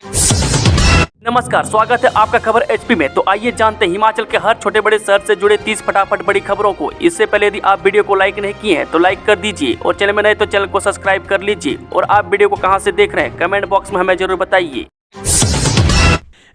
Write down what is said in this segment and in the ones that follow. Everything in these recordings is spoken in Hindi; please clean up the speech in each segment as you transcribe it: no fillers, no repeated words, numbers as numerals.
नमस्कार, स्वागत है आपका खबर एचपी में। तो आइए जानते हैं हिमाचल के हर छोटे बड़े शहर से जुड़े 30 फटाफट बड़ी खबरों को। इससे पहले यदि आप वीडियो को लाइक नहीं किए हैं तो लाइक कर दीजिए और चैनल में नए तो चैनल को सब्सक्राइब कर लीजिए। और आप वीडियो को कहां से देख रहे हैं कमेंट बॉक्स में हमें जरूर बताइए।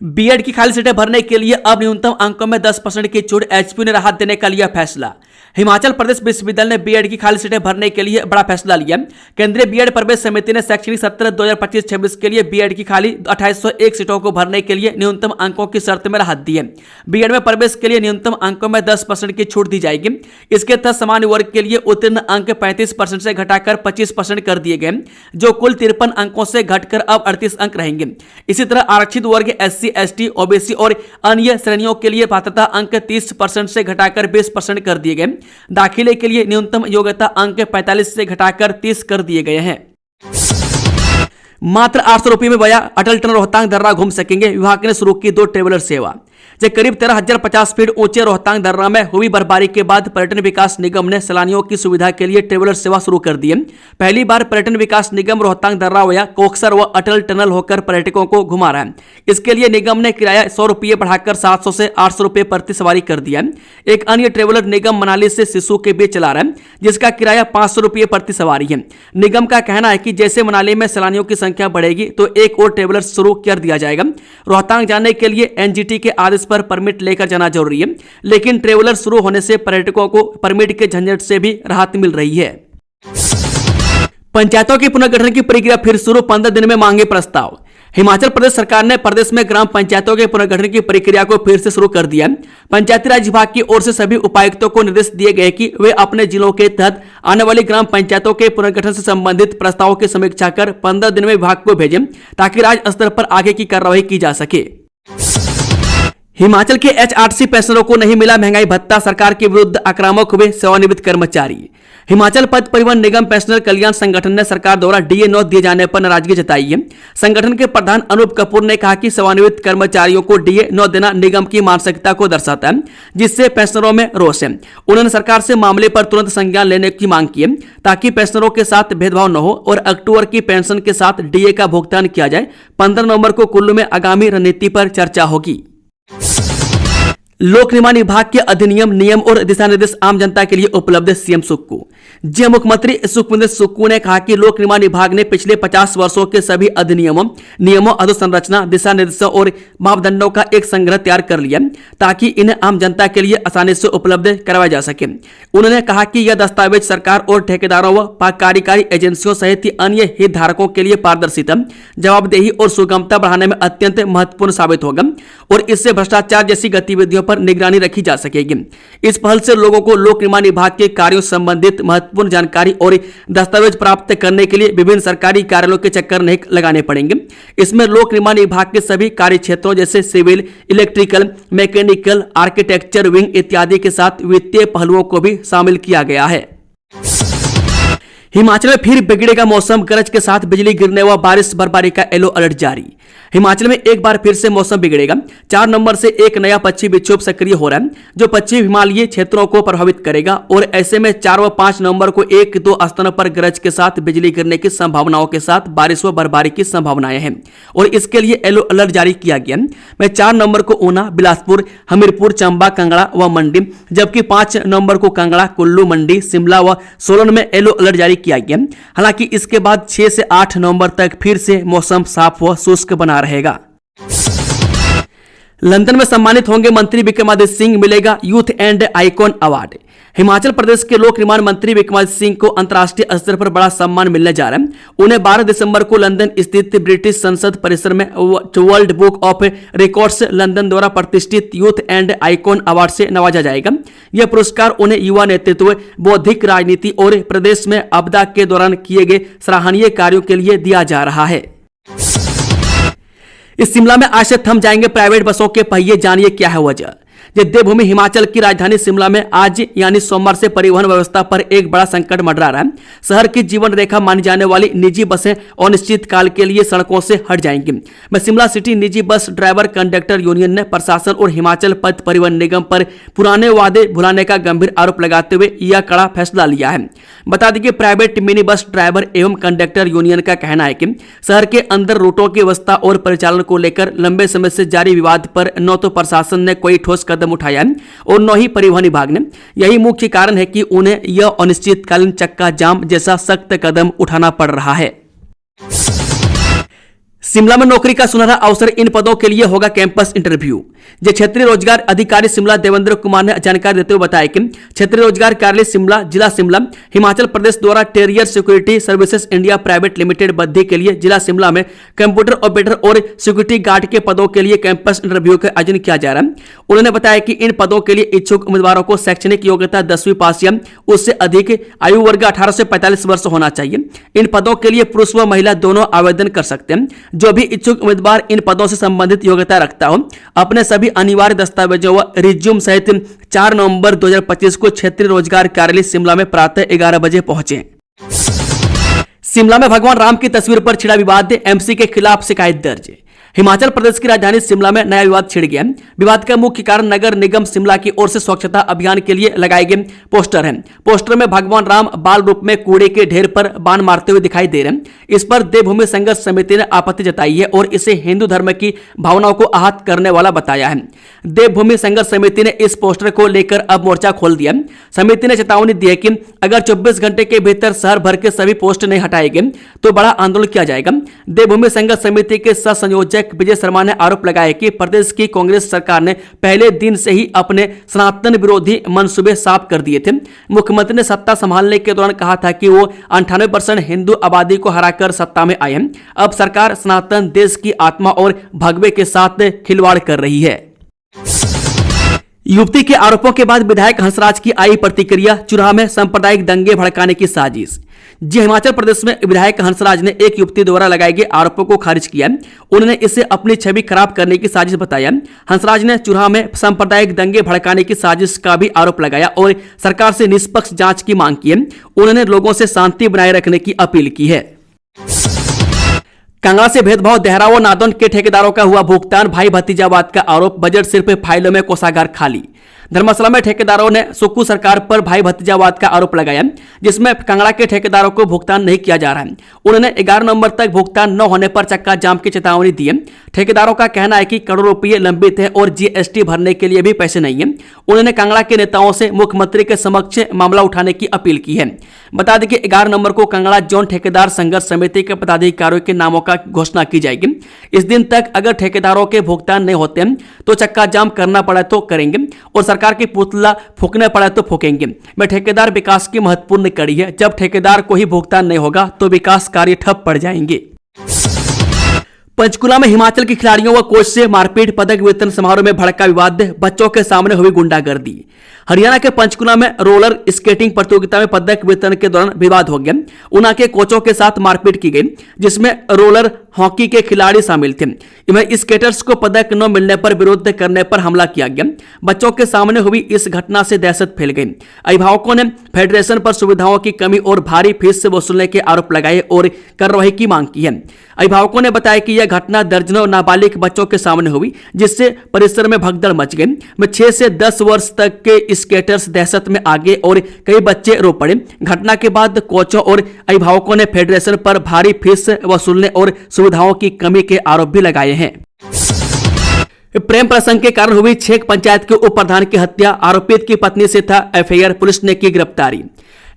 बीएड की खाली सीटें भरने के लिए अब न्यूनतम अंकों में 10% की छूट, एचपी ने राहत देने का लिया फैसला। हिमाचल प्रदेश विश्वविद्यालय ने बीएड की खाली सीटें भरने के लिए बड़ा फैसला लिया। केंद्रीय बीएड प्रवेश समिति ने शैक्षणिक सत्र 2025-26 के लिए बीएड की खाली 2801 सीटों को भरने के लिए न्यूनतम अंकों की शर्त में राहत दी है। बीएड में प्रवेश के लिए न्यूनतम अंकों में 10% की छूट दी जाएगी। इसके तहत सामान्य वर्ग के लिए उत्तीर्ण अंक 35% से घटाकर 25% कर दिए गए, जो कुल 53 अंकों से घटकर अब 38 अंक रहेंगे। इसी तरह आरक्षित वर्ग SC, ST, OBC और अन्य श्रेणियों के लिए पात्रता अंक 30% से घटाकर 20% कर दिए गए। दाखिले के लिए न्यूनतम योग्यता अंक 45 से घटाकर 30 कर दिए गए हैं। मात्र 800 रुपये में भैया अटल टनल रोहतांग दर्रा घूम सकेंगे। विभाग ने शुरू की 2 ट्रेवलर सेवा। जब करीब 13,050 फीट ऊंचे रोहतांग दर्रा में हुई बर्फबारी के बाद पर्यटन विकास निगम ने सैलानियों की सुविधा के लिए ट्रेवलर सेवा शुरू कर दी है। पहली बार पर्यटन विकास निगम रोहतांग दर्रा वया कोकसर व अटल टनल होकर पर्यटकों को घुमा रहा है। इसके लिए निगम ने किराया 100 रुपये बढ़ाकर 700 से 800 रुपये प्रति सवारी कर दिया है। एक अन्य ट्रेवलर निगम मनाली से सिसु के बीच चला रहा है, जिसका किराया 500 रुपये प्रति सवारी है। निगम का कहना है कि जैसे मनाली में सैलानियों की संख्या बढ़ेगी तो एक और ट्रेवलर शुरू कर दिया जाएगा। रोहतांग जाने के लिए एनजीटी के आदेश पर परमिट लेकर जाना जरूरी है, लेकिन ट्रेवलर शुरू होने से पर्यटकों को परमिट के झंझट से भी राहत मिल रही है। पंचायतों के पुनर्गठन की प्रक्रिया फिर शुरू, 15 दिन में मांगे प्रस्ताव। हिमाचल प्रदेश सरकार ने प्रदेश में ग्राम पंचायतों के पुनर्गठन की प्रक्रिया को फिर से शुरू कर दिया। पंचायती राज विभाग की ओर से सभी उपायुक्तों को निर्देश दिए गए कि वे अपने जिलों के तहत आने वाली ग्राम पंचायतों के पुनर्गठन से संबंधित प्रस्तावों की समीक्षा कर 15 दिन में विभाग को भेजें, ताकि राज्य स्तर पर आगे की कार्रवाई की जा सके। हिमाचल के HRTC पेंशनरों को नहीं मिला महंगाई भत्ता, सरकार के विरुद्ध आक्रामक हुए सेवानिवृत्त कर्मचारी। हिमाचल पथ परिवहन निगम पेंशनर कल्याण संगठन ने सरकार द्वारा DA 9 दिए जाने पर नाराजगी जताई है। संगठन के प्रधान अनूप कपूर ने कहा कि सेवानिवृत्त कर्मचारियों को DA 9 देना निगम की मानसिकता को दर्शाता है, जिससे पेंशनरों में रोष है। उन्होंने सरकार से मामले पर तुरंत संज्ञान लेने की मांग की है, ताकि पेंशनरों के साथ भेदभाव न हो और अक्टूबर की पेंशन के साथ DA का भुगतान किया जाए। 15 नवंबर को कुल्लू में आगामी रणनीति पर चर्चा होगी। लोक निर्माण विभाग के अधिनियम, नियम और दिशा निर्देश आम जनता के लिए उपलब्ध, सीएम सुक्कू। जी मुख्यमंत्री सुखविंदर सुक्कू ने कहा कि लोक निर्माण विभाग ने पिछले 50 वर्षों के सभी अधिनियमों, नियमों, अधोसंरचना, दिशा निर्देशों और मापदंडों का एक संग्रह तैयार कर लिया, ताकि इन्हें आम जनता के लिए आसानी से उपलब्ध करवाया जा सके। उन्होंने कहा कि यह दस्तावेज सरकार और ठेकेदारों व कार्यकारी एजेंसियों सहित अन्य हितधारकों के लिए पारदर्शिता, जवाबदेही और सुगमता बढ़ाने में अत्यंत महत्वपूर्ण साबित होगा और इससे भ्रष्टाचार जैसी गतिविधियों पर निगरानी रखी जा सकेगी। इस पहल से लोगों को लोक निर्माण विभाग के कार्यों संबंधित महत्वपूर्ण जानकारी और दस्तावेज प्राप्त करने के लिए विभिन्न सरकारी कार्यालयों के चक्कर नहीं लगाने पड़ेंगे। इसमें लोक निर्माण विभाग के सभी कार्य क्षेत्रों जैसे civil, electrical, mechanical, architecture, wing इत्यादि के साथ वित्तीय पहलुओं को भी शामिल किया गया है। हिमाचल में फिर बिगड़ेगा मौसम, गरज के साथ बिजली गिरने व बारिश बर्फबारी का येलो अलर्ट जारी। हिमाचल में एक बार फिर से मौसम बिगड़ेगा। 4 नवंबर से एक नया पश्चिमी विक्षोभ सक्रिय हो रहा है, जो पश्चिमी हिमालयी क्षेत्रों को प्रभावित करेगा और ऐसे में 4 व 5 नवंबर को 1-2 स्थानों पर गरज के साथ बिजली गिरने की संभावनाओं के साथ बारिश व बर्फबारी की संभावनाएं हैं और इसके लिए येलो अलर्ट जारी किया गया है। 4 नवंबर को ऊना, बिलासपुर, हमीरपुर, चंबा, कांगड़ा व मंडी, जबकि 5 नवंबर को कांगड़ा, कुल्लू, मंडी, शिमला व सोलन में येलो अलर्ट जारी किया गया। हालांकि इसके बाद 6 से 8 नवंबर तक फिर से मौसम साफ व शुष्क बना रहेगा। लंदन में सम्मानित होंगे मंत्री विक्रमादित्य सिंह, मिलेगा youth and icon award. Himachal Pradesh के लोक निर्माण मंत्री विक्रमादित्य सिंह को अंतर्राष्ट्रीय स्तर पर बड़ा सम्मान मिलने जा रहा है। उन्हें 12 दिसंबर को लंदन स्थित ब्रिटिश संसद परिसर में world book of records London द्वारा प्रतिष्ठित यूथ एंड आइकॉन अवार्ड से नवाजा जाएगा। यह पुरस्कार उन्हें युवा नेतृत्व, बौद्धिक राजनीति और प्रदेश में आपदा के दौरान किए गए सराहनीय कार्यों के लिए दिया जा रहा है। इस शिमला में आज से थम जाएंगे प्राइवेट बसों के पहिए, जानिए क्या है वजह। ये देवभूमि हिमाचल की राजधानी शिमला में आज यानी सोमवार से परिवहन व्यवस्था पर एक बड़ा संकट मंडरा रहा है। शहर की जीवन रेखा मानी जाने वाली निजी बसें अनिश्चित काल के लिए सड़कों से हट जाएंगी। मैं शिमला सिटी निजी बस ड्राइवर कंडक्टर यूनियन ने प्रशासन और हिमाचल पथ परिवहन निगम पर पुराने वादे भुलाने का गंभीर आरोप लगाते हुए यह कड़ा फैसला लिया है। बता दें कि प्राइवेट मिनी बस ड्राइवर एवं कंडक्टर यूनियन का कहना है कि शहर के अंदर रूटों की व्यवस्था और परिचालन को लेकर लंबे समय से जारी विवाद पर न तो प्रशासन ने कोई ठोस कदम उठाया और न ही परिवहन विभाग ने। यही मुख्य कारण है कि उन्हें यह अनिश्चितकालीन चक्का जाम जैसा सख्त कदम उठाना पड़ रहा है। शिमला में नौकरी का सुनहरा अवसर, इन पदों के लिए होगा कैंपस इंटरव्यू। जो क्षेत्रीय रोजगार अधिकारी शिमला देवेंद्र कुमार ने जानकारी देते हुए बताया कि क्षेत्रीय रोजगार कार्यालय शिमला, जिला शिमला, हिमाचल प्रदेश द्वारा terrier security services India private limited Baddi के लिए जिला शिमला में कंप्यूटर ऑपरेटर और सिक्योरिटी गार्ड के पदों के लिए कैंपस इंटरव्यू का आयोजन किया जा रहा है। उन्होंने बताया कि इन पदों के लिए इच्छुक उम्मीदवारों को शैक्षणिक योग्यता 10वीं पास या उससे अधिक, आयु वर्ग 18 से 45 वर्ष होना चाहिए। इन पदों के लिए पुरुष व महिला दोनों आवेदन कर सकते हैं। जो भी इच्छुक उम्मीदवार इन पदों से संबंधित योग्यता रखता हो अपने सभी अनिवार्य दस्तावेजों व रिज्यूम सहित 4 नवंबर 2025 को क्षेत्रीय रोजगार कार्यालय शिमला में प्रातः 11 बजे पहुंचे। शिमला में भगवान राम की तस्वीर पर छिड़ा विवाद, एमसी के खिलाफ शिकायत दर्ज। हिमाचल प्रदेश की राजधानी शिमला में नया विवाद छिड़ गया। विवाद का मुख्य कारण नगर निगम शिमला की ओर से स्वच्छता अभियान के लिए लगाए गए पोस्टर हैं। पोस्टर में भगवान राम बाल रूप में कूड़े के ढेर पर बाण मारते हुए दिखाई दे रहे हैं। इस पर देवभूमि संघर्ष समिति ने आपत्ति जताई है और इसे हिंदू धर्म की भावनाओं को आहत करने वाला बताया है। देवभूमि संघर्ष समिति ने इस पोस्टर को लेकर अब मोर्चा खोल दिया। समिति ने चेतावनी दी है कि अगर 24 घंटे के भीतर शहर भर के सभी पोस्ट नहीं हटाए गए तो बड़ा आंदोलन किया जाएगा। देवभूमि संघर्ष समिति के सह संयोजक विजय शर्मा ने आरोप लगाया कि प्रदेश की कांग्रेस सरकार ने पहले दिन से ही अपने सनातन विरोधी मंसूबे साफ कर दिए थे। मुख्यमंत्री ने सत्ता संभालने के दौरान कहा था कि वो 98% हिंदू आबादी को हराकर सत्ता में आए हैं। अब सरकार सनातन देश की आत्मा और भगवे के साथ खिलवाड़ कर रही है। युवती के आरोपों के बाद विधायक हंसराज की आई प्रतिक्रिया, चुनाव में सांप्रदायिक दंगे भड़काने की साजिश। जी, हिमाचल प्रदेश में विधायक हंसराज ने एक युवती द्वारा लगाए गए आरोपों को खारिज किया। उन्होंने इसे अपनी छवि खराब करने की साजिश बताया। हंसराज ने चुनाव में सांप्रदायिक दंगे भड़काने की साजिश का भी आरोप लगाया और सरकार से निष्पक्ष जांच की मांग की है। उन्होंने लोगों से शांति बनाए रखने की अपील की है। कांगड़ा से भेदभाव, देहरा व नादौन के ठेकेदारों का हुआ भुगतान, भाई भतीजावाद का आरोप, बजट सिर्फ फाइलों में, कोषागार खाली। धर्मशाला में ठेकेदारों ने सुक्खू सरकार पर भाई भतीजावाद का आरोप लगाया, जिसमें कांगड़ा के ठेकेदारों को भुगतान नहीं किया जा रहा है। उन्होंने 11 नवंबर तक भुगतान न होने पर चक्का जाम की चेतावनी दी है। ठेकेदारों का कहना है कि करोड़ों रुपये लंबित है और जीएसटी भरने के लिए भी पैसे नहीं है। उन्होंने कांगड़ा के नेताओं से मुख्यमंत्री के समक्ष मामला उठाने की अपील की है। बता दें कि 11 नवंबर को कांगड़ा जोन ठेकेदार संघर्ष समिति के पदाधिकारियों के नामों का घोषणा की जाएगी। इस दिन तक अगर ठेकेदारों के भुगतान नहीं होते हैं तो चक्का जाम करना पड़ा तो करेंगे और सरकार की पुतला फूकने पड़ा तो फूकेंगे। मैं ठेकेदार विकास की महत्वपूर्ण कड़ी है। जब ठेकेदार को ही भुगतान नहीं होगा तो विकास कार्य ठप पड़ जाएंगे। पंचकुला में हिमाचल के खिलाड़ियों व कोच से मारपीट, पदक वितरण समारोह में भड़का विवाद, बच्चों के सामने हुई गुंडागर्दी। हरियाणा के पंचकुला में रोलर स्केटिंग प्रतियोगिता में पदक वितरण के दौरान विवाद हो गया। उना के कोचों के साथ मारपीट की गई, जिसमें रोलर हॉकी के खिलाड़ी शामिल थे। इनमें स्केटर्स को पदक न मिलने पर विरोध करने पर हमला किया गया। बच्चों के सामने हुई इस घटना से दहशत फैल गई। अभिभावकों ने फेडरेशन पर सुविधाओं की कमी और भारी फीस से वसूलने के आरोप लगाए और कार्रवाई की मांग की है। अभिभावकों ने बताया कि यह घटना दर्जनों नाबालिग बच्चों के सामने हुई, जिससे परिसर में भगदड़ मच गई। 6 से 10 वर्ष तक के स्केटर्स दहशत में आ गए और कई बच्चे रो पड़े। घटना के बाद कोचों और अभिभावकों ने फेडरेशन पर भारी फीस वसूलने और सुविधाओं की कमी के आरोप भी लगाए हैं। प्रेम प्रसंग के कारण हुई छेक पंचायत के उप प्रधान की हत्या, आरोपित की पत्नी से था एफआईआर, पुलिस ने की गिरफ्तारी।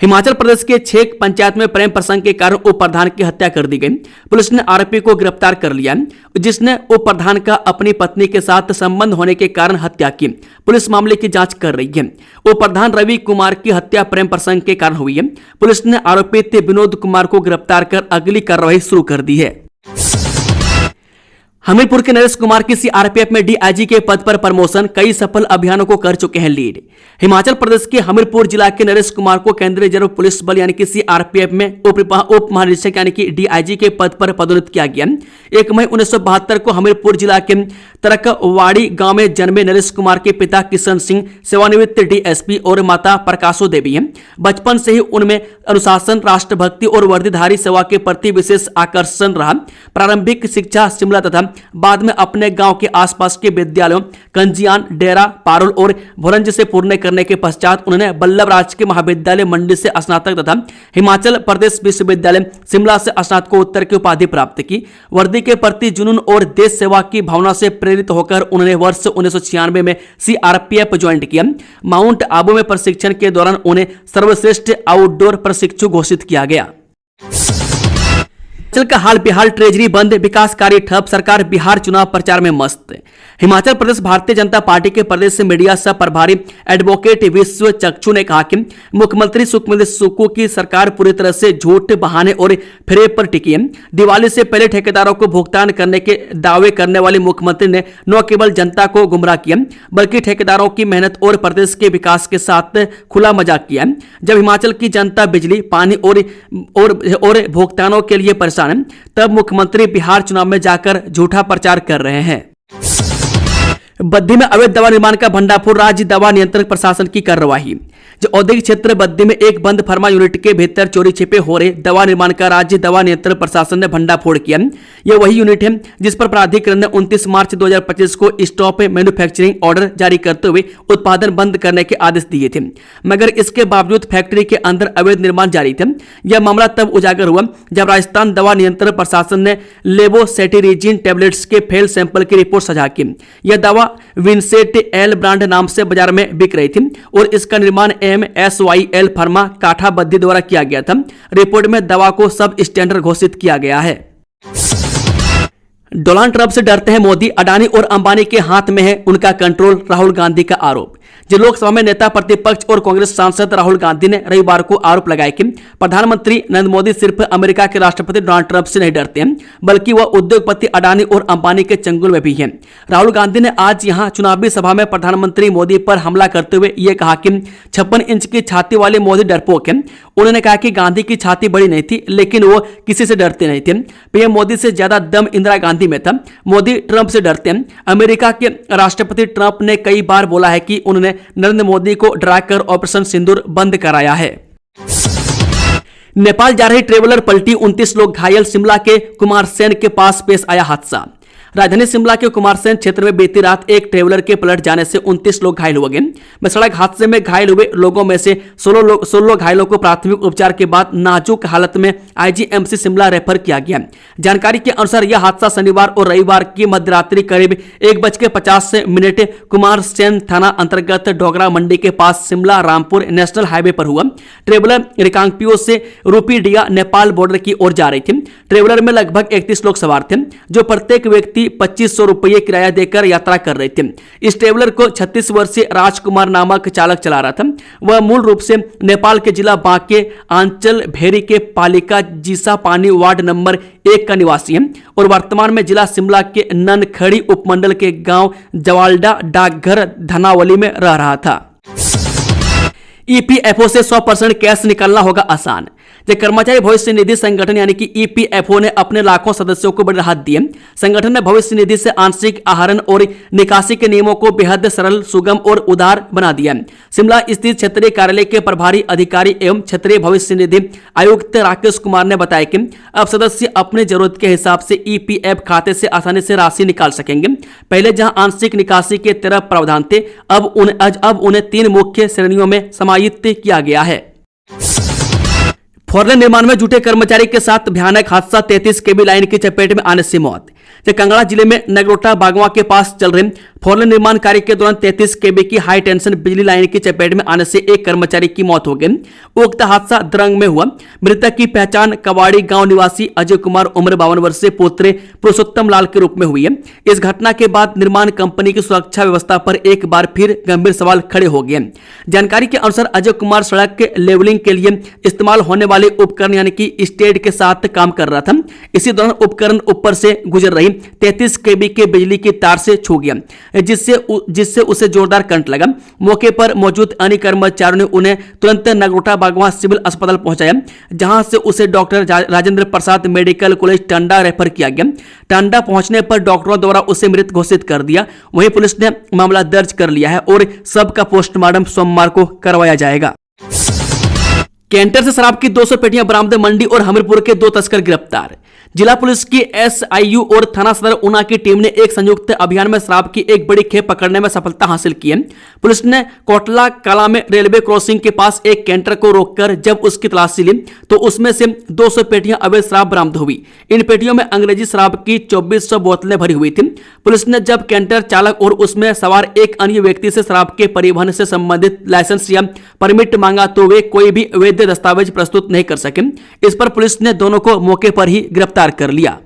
हिमाचल प्रदेश के छेक पंचायत में प्रेम प्रसंग के कारण उप प्रधान की हत्या कर दी गई। पुलिस ने आरोपी को गिरफ्तार कर लिया, जिसने उप प्रधान का अपनी पत्नी के साथ संबंध होने के कारण हत्या की। पुलिस मामले की जांच कर रही है। उप प्रधान रवि कुमार की हत्या प्रेम प्रसंग के कारण हुई है। पुलिस ने आरोपित विनोद कुमार को गिरफ्तार कर अगली कार्रवाई शुरू कर दी है। हमीरपुर के नरेश कुमार की सीआरपीएफ में डीआईजी के पद पर प्रमोशन, कई सफल अभियानों को कर चुके हैं लीड। हिमाचल प्रदेश के हमीरपुर जिला के नरेश कुमार को केंद्रीय रिजर्व पुलिस बल यानी कि सीआरपीएफ में उप महानिरीक्षक यानी कि डीआईजी के पद पर पदोन्नत किया गया। 1 मई 1972 को हमीरपुर जिला के तरकवाड़ी गांव में जन्मे नरेश कुमार के पिता किशन सिंह सेवानिवृत्त डीएसपी और माता प्रकाशो देवी हैं। बचपन से ही उनमें अनुशासन, राष्ट्रभक्ति और वर्दीधारी सेवा के प्रति विशेष आकर्षण रहा। प्रारंभिक शिक्षा शिमला तथा बाद में अपने गांव के आसपास के विद्यालयों कंजियान, डेरा, पारुल और भोरंज से पूर्ण करने के पश्चात उन्होंने वल्लभ राजकीय महाविद्यालय मंडी से स्नातक तथा हिमाचल प्रदेश विश्वविद्यालय शिमला से स्नातकोत्तर की उपाधि प्राप्त की। वर्दी के प्रति जुनून और देश सेवा की भावना से प्रेरित होकर उन्होंने वर्ष 1996 में सीआरपीएफ ज्वाइन किया। माउंट आबू में प्रशिक्षण के दौरान उन्हें सर्वश्रेष्ठ आउटडोर प्रशिक्षु घोषित किया गया। हिमाचल का हाल बेहाल, ट्रेजरी बंद, विकास कार्य ठप, सरकार बिहार चुनाव प्रचार में मस्त। हिमाचल प्रदेश भारतीय जनता पार्टी के प्रदेश से मीडिया सह प्रभारी एडवोकेट विश्व चक्षु ने कहा कि मुख्यमंत्री सुखविंदर सुक्खू की सरकार पूरी तरह से झूठ, बहाने और फेरेब पर टिकी है। दिवाली से पहले ठेकेदारों को भुगतान करने के दावे करने वाले मुख्यमंत्री ने न केवल जनता को गुमराह किया बल्कि ठेकेदारों की मेहनत और प्रदेश के विकास के साथ खुला मजाक किया। जब हिमाचल की जनता बिजली, पानी और भुगतानों के लिए परेशान है, तब मुख्यमंत्री बिहार चुनाव में जाकर झूठा प्रचार कर रहे हैं। बद्दी में अवैध दवा निर्माण का भंडाफोड़, राज्य दवा नियंत्रण प्रशासन की कार्रवाई। जो औद्योगिक क्षेत्र बद्दी में एक बंद फार्मा यूनिट के भीतर चोरी छिपे हो रहे दवा निर्माण का राज्य दवा नियंत्रण प्रशासन ने भंडाफोड़ किया। यह वही यूनिट है जिस पर प्राधिकरण ने 29 मार्च 2025 को स्टॉप मैन्युफैक्चरिंग ऑर्डर जारी करते हुए उत्पादन बंद करने के आदेश दिए थे, मगर इसके बावजूद फैक्ट्री के अंदर अवैध निर्माण जारी थे। यह मामला तब उजागर हुआ जब राजस्थान दवा नियंत्रण प्रशासन ने लेवोसेटिरिजिन टैबलेट्स के फेल सैंपल की रिपोर्ट साझा की। यह दवा विंसेट एल ब्रांड नाम से बाजार में बिक रही थी और इसका निर्माण MSYL फार्मा काठा बद्दी द्वारा किया गया था। रिपोर्ट में दवा को सब स्टैंडर्ड घोषित किया गया है। डोनाल्ड ट्रंप से डरते हैं मोदी, अडानी और अंबानी के हाथ में है उनका कंट्रोल, राहुल गांधी का आरोप। जो लोकसभा में नेता प्रतिपक्ष और कांग्रेस सांसद राहुल गांधी ने रविवार को आरोप लगाया कि प्रधानमंत्री नरेंद्र मोदी सिर्फ अमेरिका के राष्ट्रपति डोनाल्ड ट्रंप से नहीं डरते हैं बल्कि वह उद्योगपति अडानी और अंबानी के चंगुल में भी हैं। राहुल गांधी ने आज यहां चुनावी सभा में प्रधानमंत्री मोदी पर हमला करते हुए यह कहा कि 56 इंच की छाती वाले मोदी डरपोक हैं। उन्होंने कहा कि गांधी की छाती बड़ी नहीं थी लेकिन वो किसी से डरते नहीं थे। पीएम मोदी से ज्यादा दम इंदिरा गांधी में था। मोदी ट्रंप से डरते हैं। अमेरिका के राष्ट्रपति ट्रंप ने कई बार बोला है कि उन्होंने नरेंद्र मोदी को डराकर ऑपरेशन सिंदूर बंद कराया है। नेपाल जा रही ट्रेवलर पलटी, 29 लोग घायल, शिमला के कुमारसैन के पास पेश आया हादसा। राजधानी शिमला के कुमारसैन क्षेत्र में बीती रात एक ट्रेवलर के पलट जाने से 29 लोग घायल हो गए। सड़क हादसे में घायल हुए लोगों में से 16 घायलों को प्राथमिक उपचार के बाद नाजुक हालत में आईजीएमसी शिमला रेफर किया गया। जानकारी के अनुसार यह हादसा शनिवार और रविवार की मध्यरात्रि करीब 1:50 कुमारसैन थाना अंतर्गत डोगरा मंडी के पास शिमला रामपुर नेशनल हाईवे पर हुआ। ट्रेवलर रिकांगपियो से रूपीडिया नेपाल बॉर्डर की ओर जा रही थी। ट्रेवलर में लगभग 31 लोग सवार थे जो प्रत्येक व्यक्ति 2500 रुपये किराया देकर यात्रा कर रहे थे। इस ट्रेवलर को 36 वर्षीय राजकुमार नामक चालक चला रहा था। वह मूल रूप से नेपाल के जिला बांके आंचल भेरी के पालिका जीसा पानी वार्ड नंबर 1 का निवासी है और वर्तमान में जिला शिमला के ननखड़ी उपमंडल के गांव जवाल्डा डाकघर धनावली में रह रहा था। ईपीएफओ से 100% कैश निकालना होगा आसान। कर्मचारी भविष्य निधि संगठन यानी कि ईपीएफओ ने अपने लाखों सदस्यों को बड़ी राहत दी है। संगठन ने भविष्य निधि से आंशिक आहरण और निकासी के नियमों को बेहद सरल, सुगम और उदार बना दिया है। शिमला स्थित क्षेत्रीय कार्यालय के प्रभारी अधिकारी एवं क्षेत्रीय भविष्य निधि आयुक्त राकेश कुमार ने बताया कि अब सदस्य अपनी जरूरत के हिसाब से ईपीएफ खाते से आसानी से राशि निकाल सकेंगे। पहले जहां आंशिक निकासी के 13 प्रावधान थे, अब उन्हें 3 मुख्य श्रेणियों में समाहित किया गया है। फोरलेन निर्माण में जुटे कर्मचारी के साथ भयानक हादसा, 33 केबी लाइन की चपेट में आने से मौत। कांगड़ा जिले में नगरोटा बागवा के पास चल रहे फोरलेन निर्माण कार्य के दौरान 33 केबी की हाई टेंशन बिजली लाइन की चपेट में आने से एक कर्मचारी की मौत हो गई। उक्त हादसा द्रंग में हुआ। मृतक की पहचान कवाड़ी गांव निवासी अजय कुमार उम्र 52 वर्षीय पुत्र पुरुषोत्तम लाल के रूप में हुई है। इस घटना के बाद निर्माण कंपनी की सुरक्षा व्यवस्था पर एक बार फिर गंभीर सवाल खड़े हो गए। जानकारी के अनुसार अजय कुमार सड़क के लेवलिंग के लिए इस्तेमाल होने वाले उपकरण यानी कि स्टेड के साथ काम कर रहा था। इसी दौरान उपकरण ऊपर से गुजर रही रही 33 kV के बिजली की तार से छू गया, जिससे उसे जोरदार करंट लगा। मौके पर मौजूद अन्य कर्मचारियों ने उन्हें तुरंत नगरोटा बागवा सिविल अस्पताल पहुंचाया, जहां से उसे doctor Rajendra Prasad medical college Tanda refer किया गया। टांडा पहुंचने पर डॉक्टरों द्वारा उसे मृत घोषित कर दिया। वहीं पुलिस ने मामला दर्ज कर लिया है और सब का पोस्टमार्टम सोमवार को करवाया जाएगा। कैंटर से शराब की 200 पेटियां बरामद, मंडी और हमीरपुर के 2 तस्कर गिरफ्तार। जिला पुलिस की एसआईयू और थाना सदर ऊना की टीम ने एक संयुक्त अभियान में शराब की एक बड़ी खेप पकड़ने में सफलता हासिल की है। पुलिस ने कोटला कला में रेलवे क्रॉसिंग के पास एक कैंटर को रोककर जब उसकी तलाशी ली तो उसमें से 200 पेटियां अवैध शराब बरामद हुई। इन पेटियों में अंग्रेजी शराब की 2400 बोतलें भरी हुई थी। पुलिस ने जब कैंटर चालक और उसमें सवार एक अन्य व्यक्ति से शराब के परिवहन से संबंधित लाइसेंस या परमिट मांगा तो वे कोई भी वैध दस्तावेज प्रस्तुत नहीं कर सके। इस पर पुलिस ने दोनों को मौके पर ही गिरफ्तार कर लिया।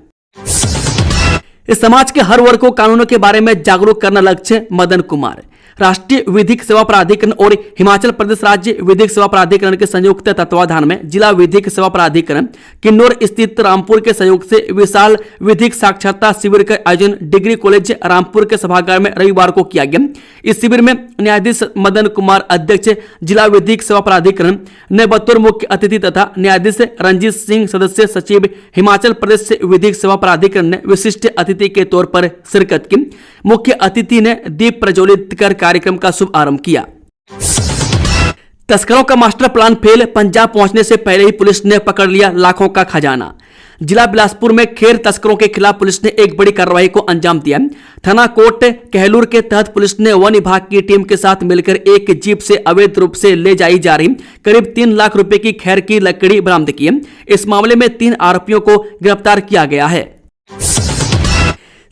इस समाज के हर वर्ग को कानूनों के बारे में जागरूक करना लक्ष्य, मदन कुमार। राष्ट्रीय विधिक सेवा प्राधिकरण और हिमाचल प्रदेश राज्य विधिक सेवा प्राधिकरण के संयुक्त तत्वाधान में जिला विधिक सेवा प्राधिकरण किन्नौर स्थित रामपुर के सहयोग से विशाल विधिक साक्षरता शिविर का आयोजन डिग्री कॉलेज रामपुर के सभागार में रविवार को किया गया। इस शिविर में न्यायाधीश मदन कुमार, अध्यक्ष जिला विधिक सेवा प्राधिकरण, ने बतौर मुख्य अतिथि तथा न्यायाधीश रंजीत सिंह, सदस्य सचिव हिमाचल प्रदेश विधिक सेवा प्राधिकरण ने विशिष्ट अतिथि के तौर पर शिरकत की। मुख्य अतिथि ने दीप प्रज्वलित कर कार्यक्रम का शुभारंभ किया। तस्करों का मास्टर प्लान फेल, पंजाब पहुंचने से पहले ही पुलिस ने पकड़ लिया लाखों का खजाना। जिला बिलासपुर में खेर तस्करों के खिलाफ पुलिस ने एक बड़ी कार्रवाई को अंजाम दिया। थाना कोट कहलूर के तहत पुलिस ने वन विभाग की टीम के साथ मिलकर एक जीप से अवैध रूप से ले जाई जा रही करीब 3 लाख रुपए की खैर की लकड़ी बरामद की है। इस मामले में 3 आरोपियों को गिरफ्तार किया गया है।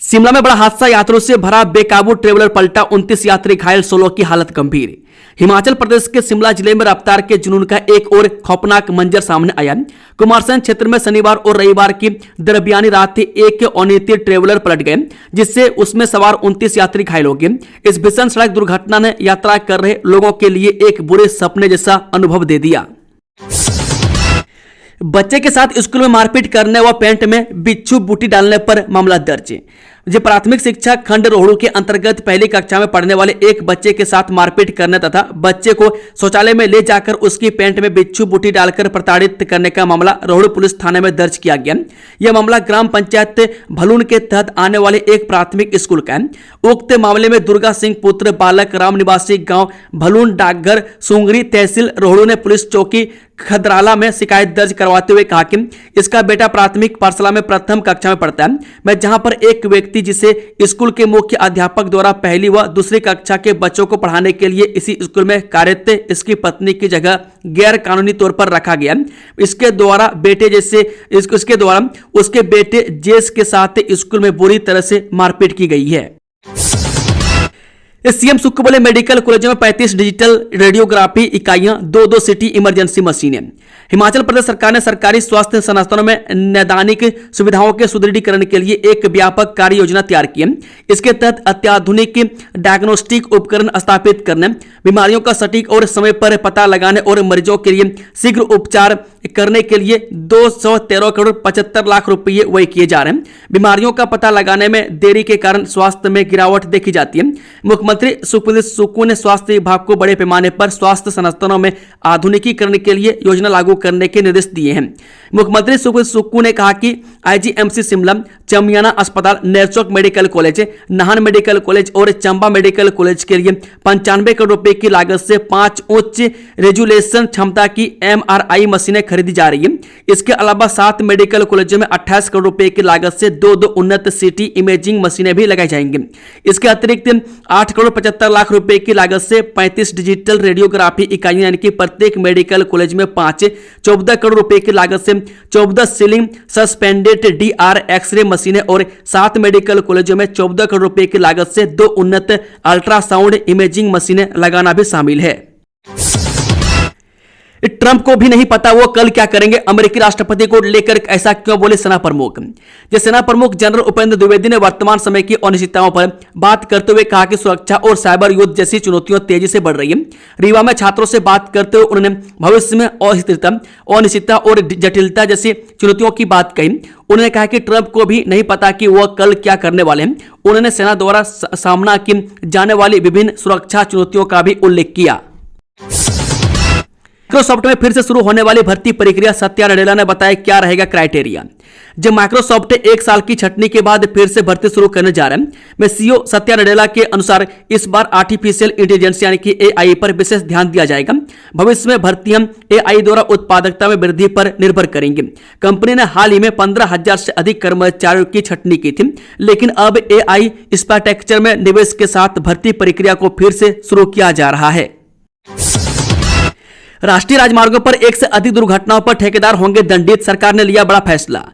शिमला में बड़ा हादसा, यात्रियों से भरा बेकाबू ट्रेवलर पलटा, 29 यात्री घायल, 16 की हालत गंभीर। हिमाचल प्रदेश के शिमला जिले में रफ्तार के जुनून का एक और खौफनाक मंजर सामने आया। कुमारसैन क्षेत्र में शनिवार और रविवार की दरमियानी रात एक अनियंत्रित ट्रेवलर पलट गए, जिससे उसमें सवार 29 यात्री घायल हो गए। इस भीषण सड़क दुर्घटना ने यात्रा कर रहे लोगों के लिए एक बुरे सपने जैसा अनुभव दे दिया। बच्चे के साथ स्कूल में मारपीट करने व पैंट में बिच्छू बूटी डालने पर मामला दर्ज। जो प्राथमिक शिक्षा खंड रोहड़ू के अंतर्गत पहली कक्षा में पढ़ने वाले एक बच्चे के साथ मारपीट करने तथा बच्चे को शौचालय में ले जाकर उसकी पैंट में बिच्छू बूटी डालकर प्रताड़ित करने का मामला रोहड़ू पुलिस थाने में दर्ज किया गया। यह मामला ग्राम पंचायत भलून के तहत आने वाले एक प्राथमिक स्कूल का है। उक्त मामले में दुर्गा सिंह पुत्र बालक राम निवासी गांव भलून डाकघर सुंगरी तहसील रोहड़ू ने पुलिस चौकी खदराला में शिकायत दर्ज करवाते हुए कहा कि इसका बेटा प्राथमिक पाठशाला में प्रथम कक्षा में पढ़ता है, मैं जहां पर एक व्यक्ति जिसे स्कूल के मुख्य अध्यापक द्वारा पहली व दूसरी कक्षा के बच्चों को पढ़ाने के लिए इसी स्कूल में कार्यरत इसकी पत्नी की जगह गैर कानूनी तौर पर रखा गया। इसके द्वारा उसके बेटे जेस के साथ स्कूल में बुरी तरह से मारपीट की गई है। सीएम सुक्कू बोले, मेडिकल कॉलेजों में 35 डिजिटल रेडियोग्राफी इकाइयां, 2 सिटी इमरजेंसी मशीनें। हिमाचल प्रदेश सरकार ने सरकारी स्वास्थ्य संस्थानों में नैदानिक सुविधाओं के सुदृढ़ीकरण के लिए एक व्यापक कार्य योजना तैयार की है। इसके तहत अत्याधुनिक डायग्नोस्टिक उपकरण स्थापित करने, बीमारियों का सटीक और समय पर पता लगाने और मरीजों के लिए शीघ्र उपचार करने के लिए 213 करोड़ 75 लाख रुपये व्यय किए जा रहे हैं। बीमारियों का पता लगाने में देरी के कारण स्वास्थ्य में गिरावट देखी जाती है। मुख्यमंत्री सुखविंदर सुक्खू ने स्वास्थ्य विभाग को बड़े पैमाने पर स्वास्थ्य संस्थानों में आधुनिकीकरण के लिए योजना लागू करने के निर्देश दिए हैं। मुख्यमंत्री सुखविंदर सुक्खू ने कहा कि आईजीएमसी शिमला, चमियाना अस्पताल, Nerchowk medical college, Nahan medical college और चंबा मेडिकल कॉलेज के लिए 95 करोड़ रुपए की लागत से 5 उच्च रेजुलेशन क्षमता की MRI मशीनें खरीदी जा रही है। इसके अलावा 7 मेडिकल कॉलेजों में 28 करोड़ रुपए की लागत से 2 उन्नत सिटी इमेजिंग मशीनें भी लगाई जाएंगी। इसके अतिरिक्त 8 करोड़ 75 लाख रुपए की लागत से 35 डिजिटल रेडियोग्राफी इकाइयां यानी कि प्रत्येक मेडिकल कॉलेज में 5, 14 करोड़ रुपए की लागत से 14 सीलिंग सस्पेंडेड DR एक्सरे मशीनें और 7 मेडिकल कॉलेजों में 14 करोड़ रुपए की लागत से 2 उन्नत अल्ट्रासाउंड इमेजिंग मशीनें लगाना भी शामिल है। ट्रंप को भी नहीं पता वो कल क्या करेंगे, अमेरिकी राष्ट्रपति को लेकर ऐसा क्यों बोले सेना प्रमुख। सेना प्रमुख जनरल उपेंद्र द्विवेदी ने वर्तमान समय की अनिश्चितताओं पर बात करते हुए कहा कि सुरक्षा और साइबर युद्ध जैसी चुनौतियां तेजी से बढ़ रही है। रीवा में छात्रों से बात करते हुए उन्होंने भविष्य में अस्थिरता, अनिश्चितता और जटिलता जैसी चुनौतियों की बात कही। उन्होंने कहा कि ट्रंप को भी नहीं पता कि वह कल क्या करने वाले हैं। उन्होंने सेना द्वारा सामना की जाने वाली विभिन्न सुरक्षा चुनौतियों का भी उल्लेख किया। माइक्रोसॉफ्ट में फिर से शुरू होने वाली भर्ती प्रक्रिया, सत्या नडेला ने बताया क्या रहेगा क्राइटेरिया। जब माइक्रोसॉफ्ट 1 साल की छटनी के बाद फिर से भर्ती शुरू करने जा रहे हैं, में सीईओ सत्या नडेला के अनुसार इस बार आर्टिफिशियल इंटेलिजेंस यानी कि एआई पर विशेष ध्यान दिया जाएगा। भविष्य में भर्तियां एआई द्वारा उत्पादकता में वृद्धि पर निर्भर करेंगी। कंपनी ने हाल ही में 15,000 से अधिक कर्मचारियों की छटनी की थी, लेकिन अब एआई इंफ्रास्ट्रक्चर में निवेश के साथ भर्ती प्रक्रिया को फिर से शुरू किया जा रहा है। राष्ट्रीय राजमार्गों पर 1 से अधिक दुर्घटनाओं पर ठेकेदार होंगे दंडित, सरकार ने लिया बड़ा फैसला।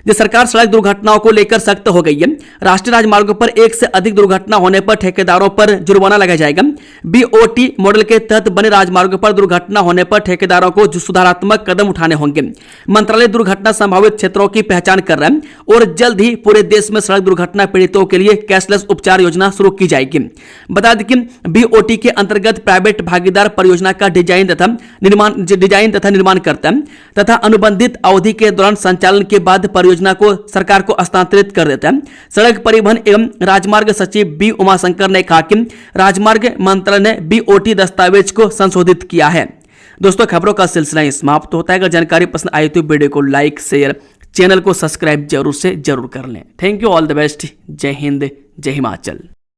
सरकार सड़क दुर्घटनाओं को लेकर सख्त हो गई है। राष्ट्रीय राजमार्गों पर 1 से अधिक दुर्घटना होने पर ठेकेदारों पर जुर्माना लगाया जाएगा। बीओटी मॉडल के तहत बने राजमार्गों पर दुर्घटना होने पर ठेकेदारों को सुधारात्मक कदम उठाने होंगे। मंत्रालय दुर्घटना संभावित क्षेत्रों की पहचान कर रहा है और जल्द ही पूरे देश में सड़क दुर्घटना पीड़ितों के लिए कैशलेस उपचार योजना शुरू की जाएगी। बता दें कि बीओटी के अंतर्गत प्राइवेट भागीदार परियोजना का डिजाइन तथा निर्माण करता है तथा अनुबंधित अवधि के दौरान संचालन के बाद परियोजना को सरकार को हस्तांतरित कर देता है। सड़क परिवहन एवं राजमार्ग सचिव बी उमाशंकर ने कहा कि राजमार्ग मंत्रालय ने बीओटी दस्तावेज को संशोधित किया है। दोस्तों, खबरों का सिलसिला ही समाप्त होता है। अगर जानकारी पसंद आई तो वीडियो को लाइक, शेयर, चैनल को सब्सक्राइब जरूर से जरूर कर लें। Thank you, all the best. जय हिंद, जय हिमाचल।